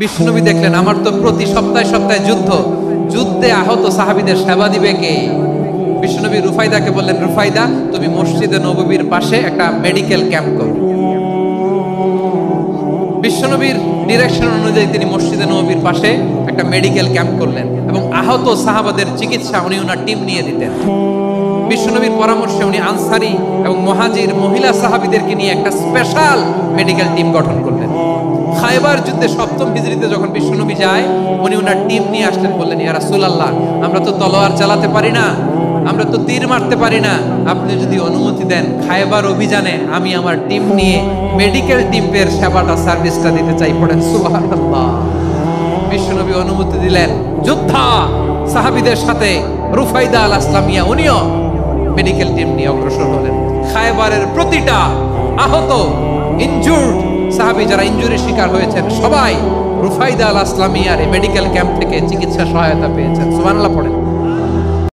বিশ্বনবী দেখলেন আমার তো প্রতি সপ্তাহে সপ্তাহে যুদ্ধে আহত সাহাবীদের সেবা দিবে কে? বিশ্বনবী রুফাইদাকে বললেন, রুফাইদা তুমি মসজিদে নববীর পাশে একটা মেডিকেল ক্যাম্প করো। বিশ্বনবীর ডিরেকশন অনুযায়ী তিনি মসজিদে নববীর পাশে একটা মেডিকেল ক্যাম্প করলেন এবং আহত সাহাবাদের চিকিৎসা উনি ওনার টিম নিয়ে দিতেন। বিশ্বনবীর পরামর্শে উনি আনসারী এবং মুহাজির মহিলা সাহাবীদেরকে নিয়ে একটা স্পেশাল মেডিকেল টিম গঠন করলেন। খায়বার যুদ্ধে 7ম হিজরিতে যখন বিশ্বনবী যায়, উনি ওনার টিম নিয়ে আসলেন, বললেন, ইয়া রাসূলুল্লাহ, আমরা তো তলোয়ার চালাতে পারি না, আমরা তো তীর মারতে পারি না, আপনি যদি অনুমতি দেন খায়বার অভিযানে আমি আমার টিম নিয়ে মেডিকেল টিমের সেবাটা সার্ভিসটা দিতে চাই। পড়েন সুবহানাল্লাহ। বিশ্বনবী অনুমতি দিলেন। যোদ্ধা সাহাবীদের সাথে রুফাইদা আল আসলামিয়া উনিও মেডিকেল টিম নিয়ে অগ্রসর হলেন। খায়বারের প্রতিটা আহত ইনজুর্ড সাহাবী যারা ইনজুরির শিকার হয়েছেন সবাই রুফাইদা আল আসলামিয়ার এই মেডিকেল ক্যাম্প থেকে চিকিৎসা সহায়তা পেয়েছেন। সুবহানাল্লাহ পড়েন।